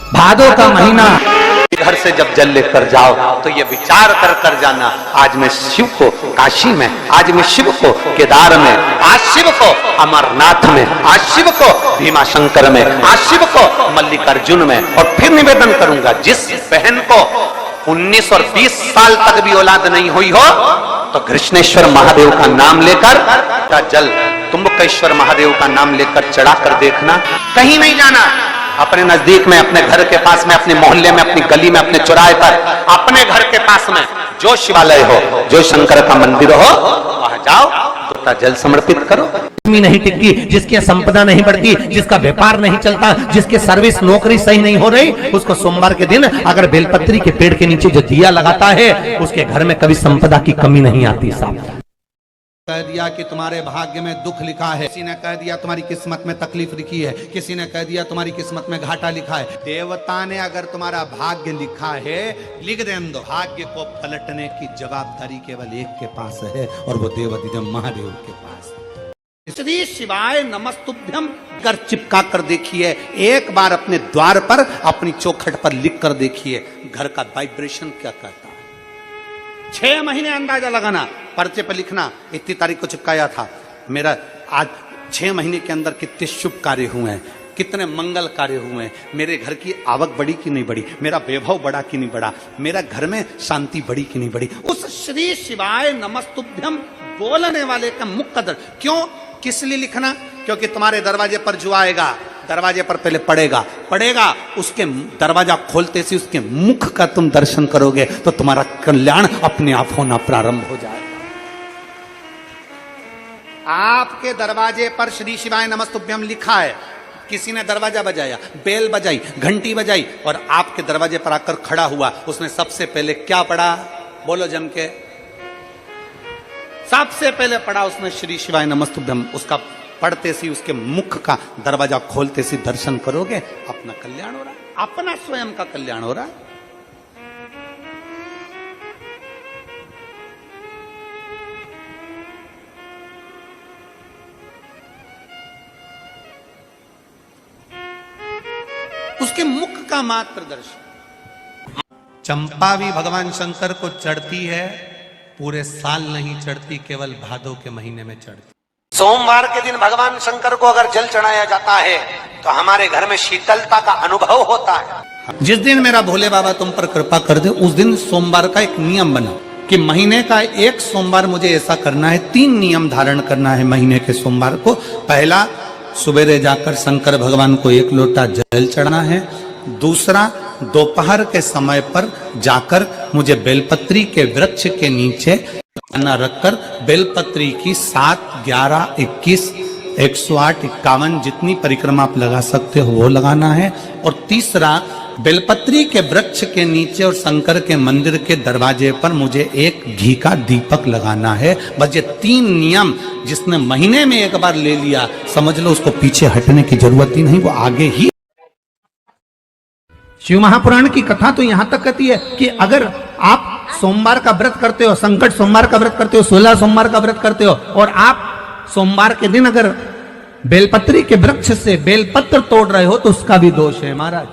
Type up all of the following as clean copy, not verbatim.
भादों का महीना। घर से जब जल लेकर जाओ तो ये विचार कर कर जाना, आज मैं शिव को काशी में, आज मैं शिव को केदार में, आज शिव को अमरनाथ में, आज शिव को भीमा शंकर में, आज शिव को मल्लिकार्जुन में। और फिर निवेदन करूंगा, जिस बहन को 19 और 20 साल तक भी औलाद नहीं हुई हो तो कृष्णेश्वर महादेव का नाम लेकर का जल तुम्बकेश्वर महादेव का नाम लेकर चढ़ा कर देखना। कहीं नहीं जाना, अपने नजदीक में, अपने घर के पास में, अपने मोहल्ले में, अपनी गली में, अपने चौराहे पर, अपने घर के पास में जो शिवालय हो, जो शंकर का मंदिर हो, वहां जाओ, तो जल समर्पित करो। नहीं टिकती, जिसकी संपदा नहीं बढ़ती, जिसका व्यापार नहीं चलता, जिसके सर्विस नौकरी सही नहीं हो रही, उसको सोमवार के दिन अगर बेलपत्री के पेड़ के नीचे जो दिया लगाता है, उसके घर में कभी संपदा की कमी नहीं आती। साहब कह दिया कि तुम्हारे भाग्य में दुख लिखा है, किसी ने कह दिया तुम्हारी किस्मत में तकलीफ लिखी है, किसी ने कह दिया तुम्हारी किस्मत में घाटा लिखा है। देवता ने अगर तुम्हारा भाग्य लिखा है, लिख दें दो। भाग्य को पलटने की जवाबदारी केवल एक के पास है, और वो देवाधिदेव महादेव के पास है। श्री शिवाय नमस्तुभ्यम कर चिपका कर देखिए, एक बार अपने द्वार पर, अपनी चौखट पर लिख कर देखिए, घर का वाइब्रेशन क्या कहता है। 6 महीने अंदाजा लगाना, पर्चे पर लिखना, इतनी तारीख को चिपकाया था, मेरा आज 6 महीने के अंदर कितने शुभ कार्य हुए हैं, कितने मंगल कार्य हुए हैं, मेरे घर की आवक बढ़ी कि नहीं बढ़ी, मेरा वैभव बढ़ा कि नहीं बढ़ा, मेरा घर में शांति बढ़ी कि नहीं बढ़ी। उस श्री शिवाय नमस्तुभ्यम बोलने वाले का मुख कदर क्यों, किस लिए लिखना? क्योंकि तुम्हारे दरवाजे पर जो आएगा, दरवाजे पर पहले पड़ेगा, उसके दरवाजा खोलते से उसके मुख का तुम दर्शन करोगे तो तुम्हारा कल्याण अपने आप होना प्रारंभ हो जाएगा। आपके दरवाजे पर श्री शिवाय नमस्तुभ्यम लिखा है, किसी ने दरवाजा बजाया, बेल बजाई, घंटी बजाई, और आपके दरवाजे पर आकर खड़ा हुआ, उसने सबसे पहले क्या पढ़ा? बोलो जम के। सबसे पहले पढ़ा उसने श्री शिवाय नमस्तुभ्यम। उसका पढ़ते सी, उसके मुख का दरवाजा खोलते सी दर्शन करोगे, अपना कल्याण हो रहा है, अपना स्वयं का कल्याण हो रहा है। उसके मुख का मात्र दर्शन। चंपा भी भगवान शंकर को चढ़ती है, पूरे साल नहीं चढ़ती, केवल भादों के महीने में चढ़ती। सोमवार के दिन भगवान शंकर को अगर जल चढ़ाया जाता है तो हमारे घर में शीतलता का अनुभव होता है। जिस दिन मेरा भोले बाबा तुम पर कृपा कर दे, उस दिन सोमवार का एक नियम बना कि महीने का एक सोमवार मुझे ऐसा करना है, 3 नियम धारण करना है महीने के सोमवार को। पहला, सुबेरे जाकर शंकर भगवान को 1 लोटा जल चढ़ाना है। दूसरा, दोपहर के समय पर जाकर मुझे बेलपत्री के वृक्ष के नीचे खाना रखकर बेलपत्री की 7, 11, 21, 108, 51 जितनी परिक्रमा आप लगा सकते हो वो लगाना है। और तीसरा, बेलपत्री के वृक्ष के नीचे और शंकर के मंदिर के दरवाजे पर मुझे एक घी का दीपक लगाना है। बस ये 3 नियम जिसने महीने में एक बार ले लिया, समझ लो उसको पीछे हटने की जरूरत ही नहीं, वो आगे ही। शिव महापुराण की कथा तो यहां तक कहती है कि अगर आप सोमवार का व्रत करते हो, संकट सोमवार का व्रत करते हो, 16 सोमवार का व्रत करते हो, और आप सोमवार के दिन अगर बेलपत्री के वृक्ष से बेलपत्र तोड़ रहे हो तो उसका भी दोष है महाराज।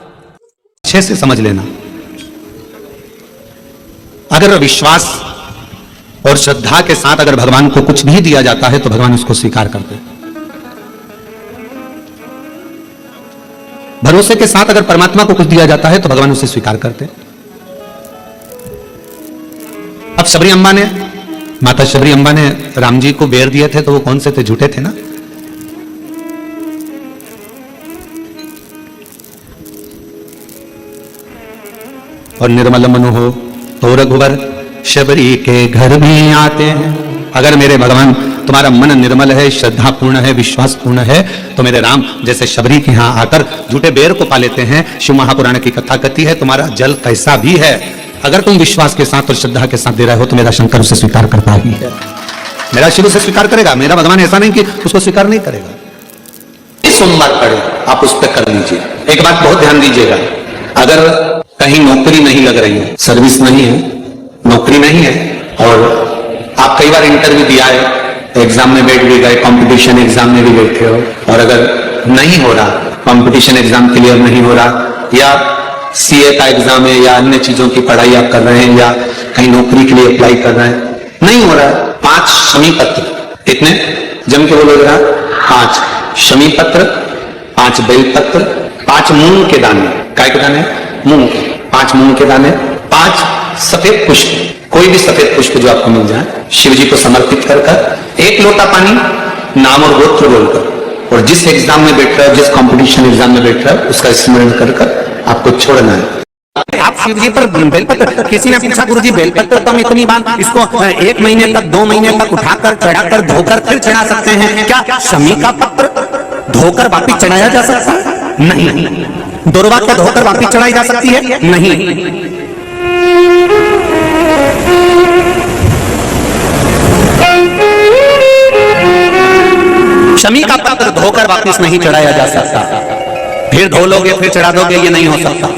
अच्छे से समझ लेना, अगर विश्वास और श्रद्धा के साथ अगर भगवान को कुछ भी दिया जाता है तो भगवान उसको स्वीकार करते हैं। भरोसे के साथ अगर परमात्मा को कुछ दिया जाता है तो भगवान उसे स्वीकार करते हैं। अब शबरी अम्बा ने, माता शबरी अम्बा ने राम जी को बेर दिए थे तो वो कौन से थे? झूठे थे ना। और निर्मल मन हो तो रघुवर शबरी के घर में आते हैं। अगर मेरे भगवान तुम्हारा मन निर्मल है, श्रद्धापूर्ण है, विश्वासपूर्ण है, तो मेरे राम जैसे शबरी के यहां आकर झूठे बेर को पा लेते हैं। शिव महापुराण की कथा कहती है तुम्हारा जल कैसा भी है, अगर तुम विश्वास के साथ और श्रद्धा के साथ दे रहे हो तो मेरा शंकर उसे स्वीकार करता ही है, मेरा शिव उसे स्वीकार करेगा। मेरा भगवान ऐसा नहीं कि उसको स्वीकार नहीं करेगा। सोमवार पढ़े आप उस पर कर लीजिए। एक बात बहुत ध्यान दीजिएगा, अगर कहीं नौकरी नहीं लग रही है, सर्विस नहीं है, नौकरी नहीं है, और आप कई बार इंटरव्यू दिया है, एग्जाम में बैठ भी गए, कंपटीशन एग्जाम में भी बैठे हो, और अगर नहीं हो रहा, कंपटीशन एग्जाम क्लियर नहीं हो रहा, या सीए का एग्जाम है या अन्य चीजों की पढ़ाई आप कर रहे हैं या कहीं नौकरी के लिए अप्लाई कर रहे हैं, नहीं हो रहा है। 5 शमी पत्र, कितने जम के बोलो जरा, 5 शमी पत्र, 5 बेल पत्र, 5 मूंग के दाने, काय के दाने, मूंग, 5 मूंग के दाने, 5 सफेद पुष्प, कोई भी सफेद पुष्प जो आपको मिल जाए, शिव जी को समर्पित कर कर 1 लोटा पानी, नाम और गोत्र बोलकर, और जिस एग्जाम में बैठ रहा है, जिस कंपटीशन एग्जाम में बैठ रहा है, उसका स्मरण कर कर आपको छोड़ना है। आप शिव जी पर बेलपत्र, किसी ने पूछा गुरुजी बेलपत्र तो हम इतनी बार इसको 1 महीने तक 2 महीने तक उठाकर चढ़ाकर धोकर फिर चढ़ा सकते हैं, क्या शमी का पत्र धोकर वापिस चढ़ाया जा सकता है? नहीं। दुर्वा को धोकर वापिस चढ़ाई जा सकती है? नहीं। शमी का पत्र धोकर वापिस नहीं चढ़ाया जा सकता, फिर धो लोगे फिर चढ़ा दोगे, ये नहीं हो सकता।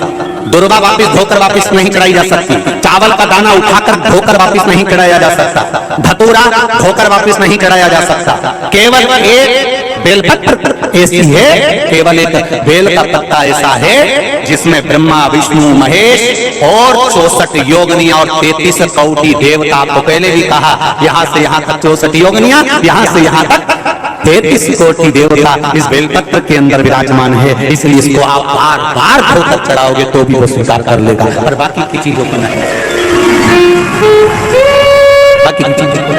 दुर्वा वापिस धोकर वापिस नहीं चढ़ाई जा सकती, चावल का दाना उठाकर धोकर वापिस नहीं चढ़ाया जा सकता, धतूरा धोकर वापिस नहीं चढ़ाया जा सकता। केवल एक बेलपत्र ऐसी है, केवल एक बेल का पत्ता ऐसा है जिसमें ब्रह्मा विष्णु महेश और 64 योगनियां और 33 कौटी देवता, आपको पहले भी कहा, यहां से यहां तक 64 योगनियां, यहां से यहां तक 33 कोटि देवता इस बेलपत्र के अंदर विराजमान है। इसलिए इसको आप बार बार धोकर चढ़ाओगे तो भी वो स्वीकार कर लेगा, और बाकी की चीजों को नहीं। बाकी की चीजों को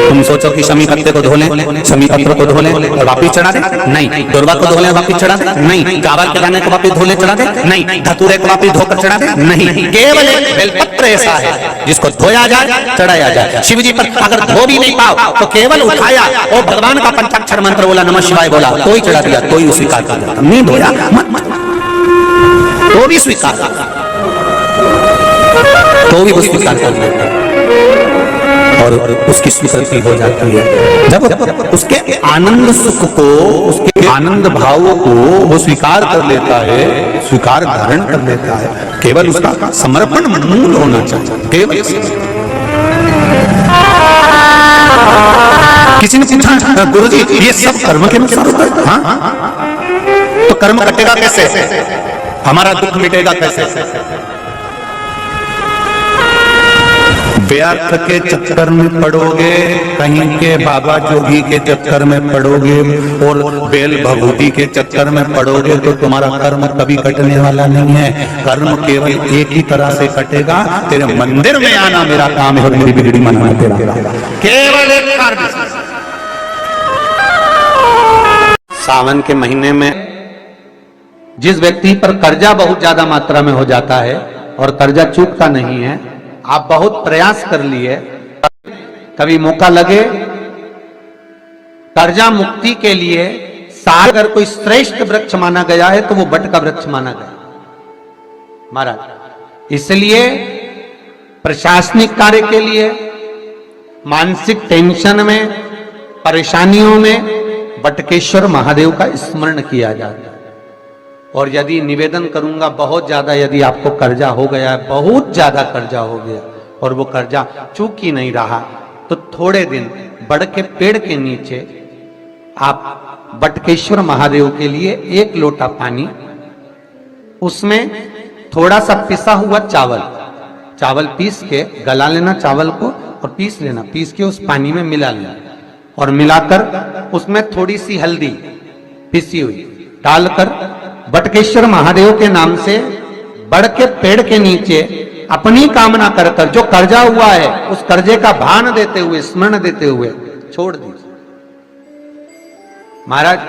तुम सोचो कि शमी पत्ते को धो लें, शमी पत्र को धो लें और वापिस चढ़ा दे, नहीं। दुर्वा को धो लें वापिस चढ़ा दे, नहीं। चावल के दाने को वापिस धो लें चढ़ा दे, नहीं। धतूरे को वापिस धोकर चढ़ा दे, नहीं। केवल एक बेलपत्र ऐसा है जिसको धोया जाए चढ़ाया जाए। शिव जी पर अगर धो भी नहीं पाओ तो केवल उठाया और भगवान का पंचाक्षर मंत्र बोला, नमः शिवाय बोला, तो ही चढ़ा दिया, तो ही स्वीकार कर देता। नहीं धोया मत, तो भी स्वीकार, तो भी वो स्वीकार कर देता और उसकी स्वीकृति हो जाती है। जब उसके आनंद सुख को, उसके आनंद भाव को वो स्वीकार कर लेता है, स्वीकार धारण कर लेता है, केवल उसका समर्पण मूल होना चाहिए। केवल किसी ने पूछा गुरुजी ये सब कर्म के अनुसार होता है? हाँ, तो कर्म कटेगा कैसे, हमारा दुख मिटेगा कैसे? व्यर्थ के चक्कर में पड़ोगे, कहीं के बाबा जोगी के चक्कर में पड़ोगे और बेल भभूति के चक्कर में पड़ोगे तो तुम्हारा कर्म कभी कटने वाला नहीं है। कर्म केवल एक ही तरह से कटेगा, तेरे मंदिर में आना मेरा काम है और मेरी बिगड़ी मनाना तेरा, केवल एक कार्य। सावन के महीने में जिस व्यक्ति पर कर्जा बहुत ज्यादा मात्रा में हो जाता है और कर्जा चूकता नहीं है, आप बहुत प्रयास कर लिए, कभी मौका लगे कर्जा मुक्ति के लिए, अगर कोई श्रेष्ठ वृक्ष माना गया है तो वो बट का वृक्ष माना गया महाराज। इसलिए प्रशासनिक कार्य के लिए, मानसिक टेंशन में, परेशानियों में बटकेश्वर महादेव का स्मरण किया जाता है। और यदि निवेदन करूंगा, बहुत ज्यादा यदि आपको कर्जा हो गया है, बहुत ज्यादा कर्जा हो गया और वो कर्जा चूक ही नहीं रहा, तो थोड़े दिन बड़ के पेड़ के नीचे आप बटकेश्वर महादेव के लिए 1 लोटा पानी, उसमें थोड़ा सा पिसा हुआ चावल पीस के गला लेना, चावल को और पीस लेना, पीस के उस पानी में मिला लेना और मिलाकर उसमें थोड़ी सी हल्दी पिसी हुई डालकर बटकेश्वर महादेव के नाम से बड़ के पेड़ के नीचे अपनी कामना कर कर जो कर्जा हुआ है उस कर्जे का भान देते हुए, स्मरण देते हुए छोड़ दीजिए महाराज।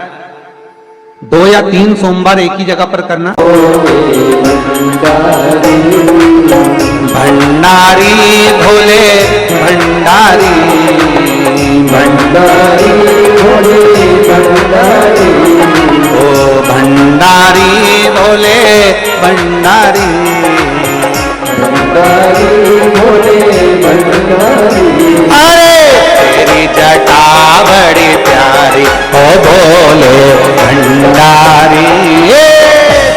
2 या 3 सोमवार एक ही जगह पर करना। भंडारी भोले भंडारी, भंडारी भोले भंडारी, ओ भंडारी भोले भंडारी, भंडारी भोले भंडारी। अरे तेरी जटा बड़ी प्यारी ओ भोले भंडारी,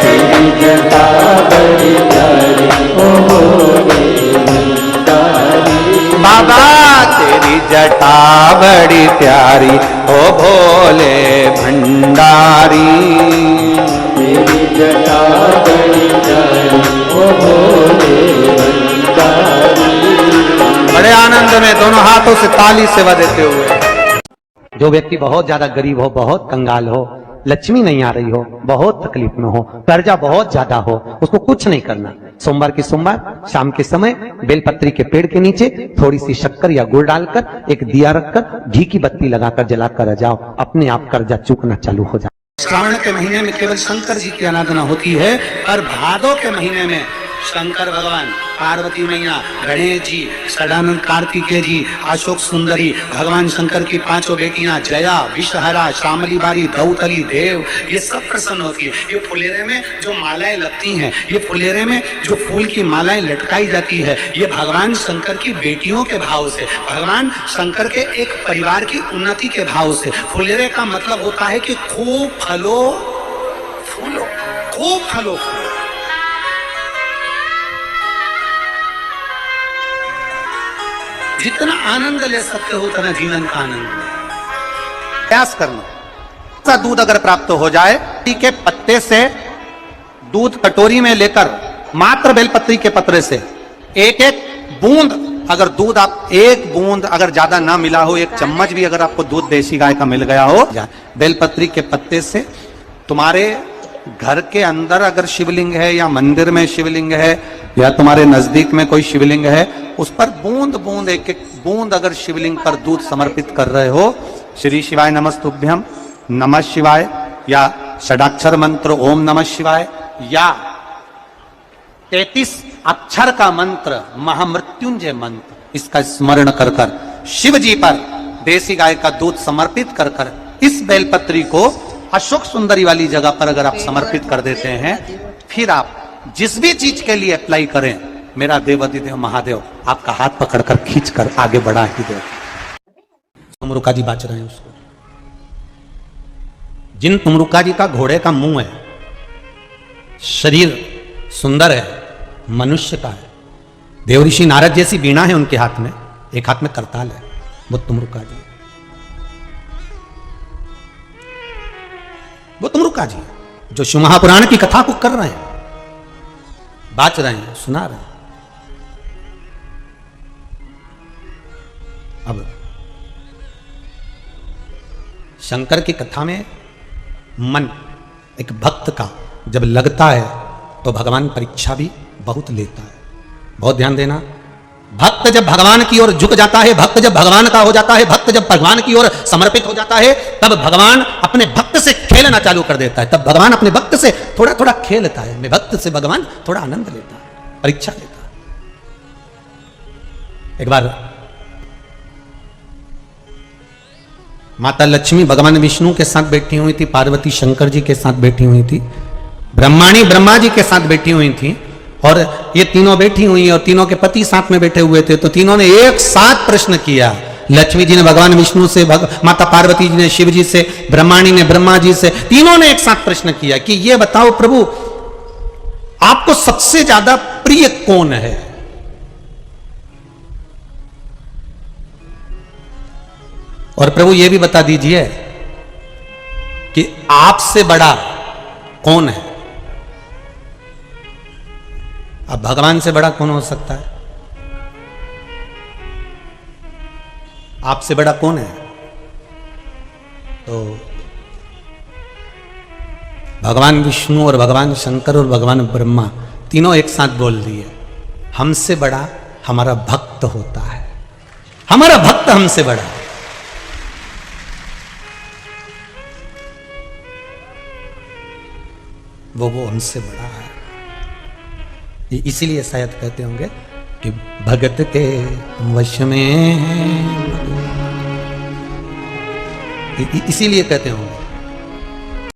तेरी जटा बड़ी प्यारी ओ भोले भंडारी। बाबा तेरी जटा बड़ी प्यारी ओ भोले भंडारी, जटा बड़ी जानी ओ भोले भंडारी। बड़े आनंद में दोनों हाथों से ताली सेवा देते हुए। जो व्यक्ति बहुत ज्यादा गरीब हो, बहुत कंगाल हो, लक्ष्मी नहीं आ रही हो, बहुत तकलीफ में हो, कर्जा बहुत ज्यादा हो, उसको कुछ नहीं करना। सोमवार की सोमवार शाम के समय बेलपत्री के पेड़ के नीचे थोड़ी सी शक्कर या गुड़ डालकर एक दिया रखकर घी की बत्ती लगाकर जलाकर जाओ, अपने आप कर्जा चूकना चालू हो जाए। श्रावण के महीने में केवल शंकर जी की आराधना होती है और भादों के महीने में शंकर भगवान, पार्वती मैया, गणेश जी, सदानंद कार्तिकेय जी, अशोक सुंदरी, भगवान शंकर की पांचों बेटियां जया, विषहरा, श्यामली बारी, दौतली, देव, ये सब प्रसन्न होती है। ये फुलेरे में जो मालाएं लगती हैं, ये फुलेरे में जो फूल की मालाएं लटकाई जाती है, ये भगवान शंकर की बेटियों के भाव से, भगवान शंकर के एक परिवार की उन्नति के भाव से। फुलेरे का मतलब होता है कि खूब फलो फूलो, खूब फलो फूलो। जितना आनंद ले सकते हो उतना जीवन का आनंद प्रयास करना। दूध अगर प्राप्त हो जाए, के पत्ते से दूध कटोरी में लेकर मात्र बेलपत्री के पत्रे से एक एक बूंद, अगर दूध आप एक बूंद अगर ज्यादा ना मिला हो, एक चम्मच भी अगर आपको दूध देसी गाय का मिल गया हो, बेलपत्री के पत्ते से तुम्हारे घर के अंदर अगर शिवलिंग है या मंदिर में शिवलिंग है या तुम्हारे नजदीक में कोई शिवलिंग है, उस पर बूंद बूंद एक एक बूंद अगर शिवलिंग पर दूध समर्पित कर रहे हो, श्री शिवाय नमस्तुभ्यम, नमः शिवाय या षडाक्षर मंत्र ओम नमः शिवाय या 33 अक्षर का मंत्र महामृत्युंजय मंत्र, इसका स्मरण कर कर शिव जी पर देसी गाय का दूध समर्पित कर कर इस बेलपत्री को अशोक सुंदरी वाली जगह पर अगर आप समर्पित कर देते हैं, फिर आप जिस भी चीज के लिए अप्लाई करें, मेरा देवाधिदेव महादेव आपका हाथ पकड़कर खींचकर आगे बढ़ा ही दे। तुमरुका जी बाच रहे हैं उसको। जिन तुमरुका जी का घोड़े का मुंह है, शरीर सुंदर है, मनुष्य का है, देवऋषि नारद जैसी वीणा है उनके हाथ में, एक हाथ में करताल है, वो तुमरुका जी, वो तुमरुका जी जो शिव महापुराण की कथा को कर रहे हैं, बाच रहे हैं, सुना रहे हैं। अब शंकर की कथा में मन एक भक्त का जब लगता है तो भगवान परीक्षा भी बहुत लेता है। बहुत ध्यान देना, भक्त जब भगवान की ओर झुक जाता है, भक्त जब भगवान का हो जाता है, भक्त जब भगवान की ओर समर्पित हो जाता है, तब भगवान अपने भक्त से खेलना चालू कर देता है। तब भगवान अपने भक्त से थोड़ा थोड़ा खेलता है। मैं भक्त से भगवान थोड़ा आनंद लेता है, परीक्षा लेता है। एक बार माता लक्ष्मी भगवान विष्णु के साथ बैठी हुई थी, पार्वती शंकर जी के साथ बैठी हुई थी, ब्रह्माणी ब्रह्मा जी के साथ बैठी हुई थी, और ये तीनों बैठी हुई और तीनों के पति साथ में बैठे हुए थे। तो तीनों ने एक साथ प्रश्न किया। लक्ष्मी जी ने भगवान विष्णु से, माता पार्वती जी ने शिव जी से, ब्रह्माणी ने ब्रह्मा जी से, तीनों ने एक साथ प्रश्न किया कि ये बताओ प्रभु, आपको सबसे ज्यादा प्रिय कौन है? और प्रभु ये भी बता दीजिए कि आपसे बड़ा कौन है? अब भगवान से बड़ा कौन हो सकता है? आपसे बड़ा कौन है? तो भगवान विष्णु और भगवान शंकर और भगवान ब्रह्मा तीनों एक साथ बोल दिए, हमसे बड़ा हमारा भक्त होता है, हमारा भक्त हमसे बड़ा है। वो हमसे बड़ा है। इसीलिए शायद कहते होंगे कि भगत के वश में, इसीलिए कहते होंगे